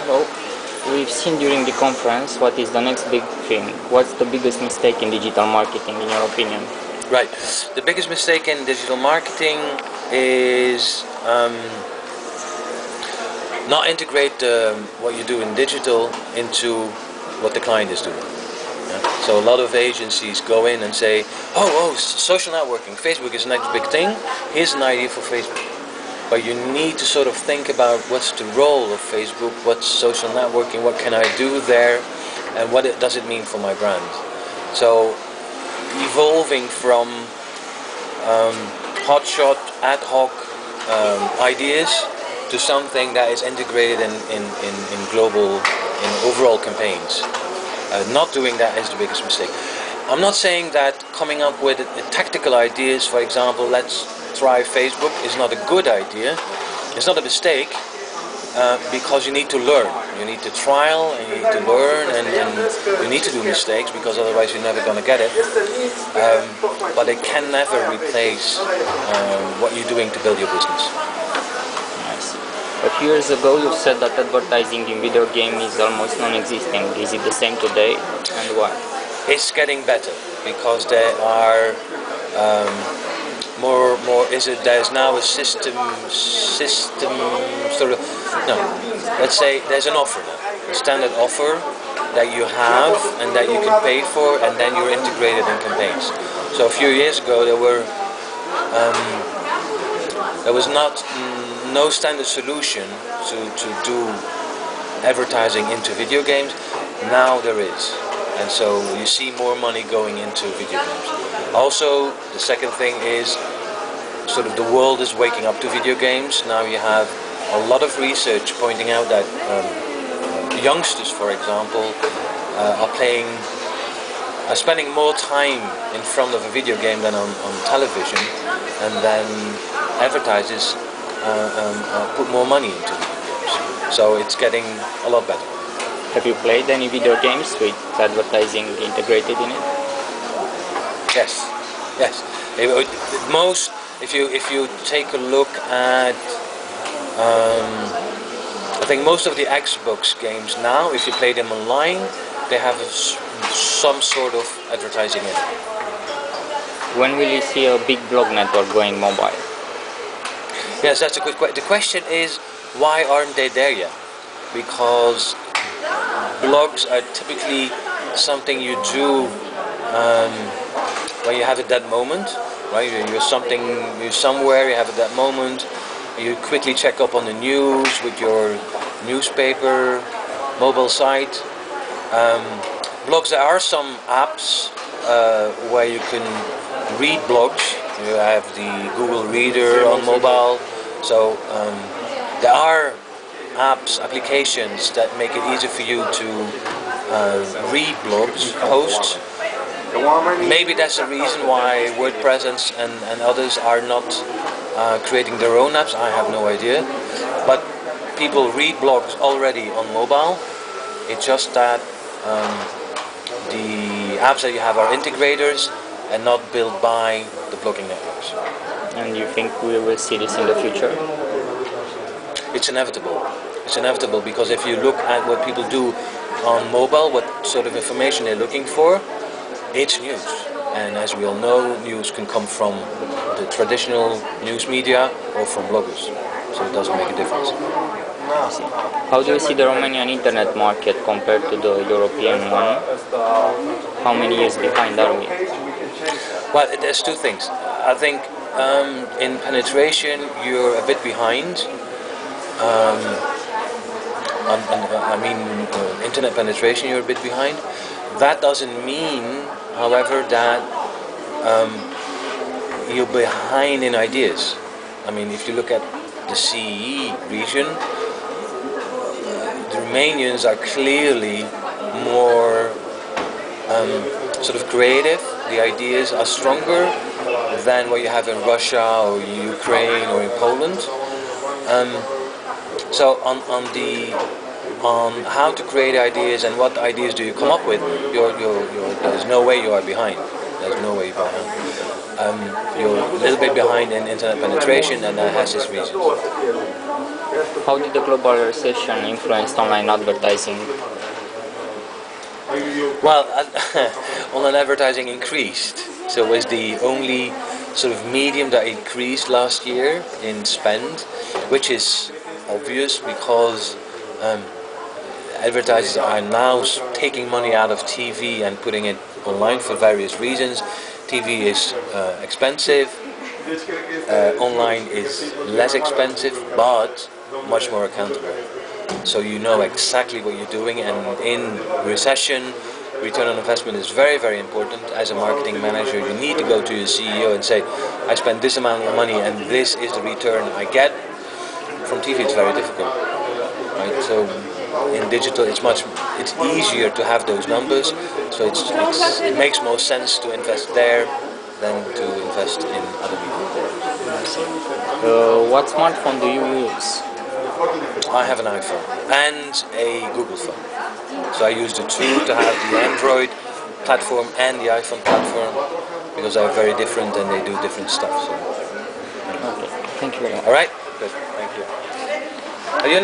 Well, we've seen during the conference what is the next big thing. What's the biggest mistake in digital marketing, in your opinion? Right. The biggest mistake in digital marketing is not integrate what you do in digital into what the client is doing. Yeah? So a lot of agencies go in and say, oh, social networking, Facebook is the next big thing, here's an idea for Facebook. But you need to sort of think about what's the role of Facebook, what's social networking, what can I do there, and what does it mean for my brand. So evolving from hotshot, ad hoc ideas to something that is integrated in global, in overall campaigns. Not doing that is the biggest mistake. I'm not saying that coming up with tactical ideas, for example, let's try Facebook, is not a good idea. It's not a mistake, because you need to learn. You need to trial, and you need to learn, and you need to do mistakes, because otherwise you're never going to get it. But it can never replace what you're doing to build your business. A few years ago you said that advertising in video game is almost non-existing. Is it the same today, and why? It's getting better, because there are there's now a system sort of, no, let's say there's an offer now, a standard offer that you have and that you can pay for, and then you're integrated in campaigns. So a few years ago there was no standard solution to do advertising into video games. Now there is, and so you see more money going into video games. Also, the second thing is sort of the world is waking up to video games. Now you have a lot of research pointing out that youngsters, for example, are spending more time in front of a video game than on television, and then advertisers put more money into video games. So it's getting a lot better. Have you played any video games with advertising integrated in it? Yes. If you take a look at, I think most of the Xbox games now, if you play them online, they have some sort of advertising in it. When will you see a big blog network going mobile? Yes, that's a good question. The question is, why aren't they there yet? Because blogs are typically something you do when you have at that moment, right? You're somewhere, you have at that moment, you quickly check up on the news with your newspaper, mobile site. Blogs, there are some apps where you can read blogs. You have the Google Reader on mobile, so there are applications that make it easy for you to read blogs, posts. Maybe that's the reason why WordPress and others are not creating their own apps. I have no idea. But people read blogs already on mobile. It's just that the apps that you have are integrators and not built by the blogging networks. And you think we will see this in the future? It's inevitable. It's inevitable, because if you look at what people do on mobile, what sort of information they're looking for, it's news. And as we all know, news can come from the traditional news media or from bloggers. So it doesn't make a difference. How do you see the Romanian internet market compared to the European one? How many years behind are we? Well, there's two things. I think in penetration you're a bit behind. Internet penetration you're a bit behind. That doesn't mean, however, that you're behind in ideas. I mean, if you look at the CEE region, the Romanians are clearly more sort of creative. The ideas are stronger than what you have in Russia or Ukraine or in Poland. So on how to create ideas and what ideas do you come up with, there's no way you are behind. There's no way you're behind. You're a little bit behind in internet penetration, and that has its reasons. How did the global recession influence online advertising? Well, online advertising increased. So it was the only sort of medium that increased last year in spend, which is obvious because advertisers are now taking money out of TV and putting it online for various reasons. TV is expensive, online is less expensive, but much more accountable. So you know exactly what you're doing, and in recession, return on investment is very, very important. As a marketing manager, you need to go to your CEO and say, I spend this amount of money and this is the return I get. From TV it's very difficult, right? So in digital it's easier to have those numbers, so it makes more sense to invest there than to invest in other media. What smartphone do you use? I have an iPhone and a Google phone. So I use the two to have the Android platform and the iPhone platform because they're very different and they do different stuff. So. Okay, thank you very much. All right, good, thank you. Are you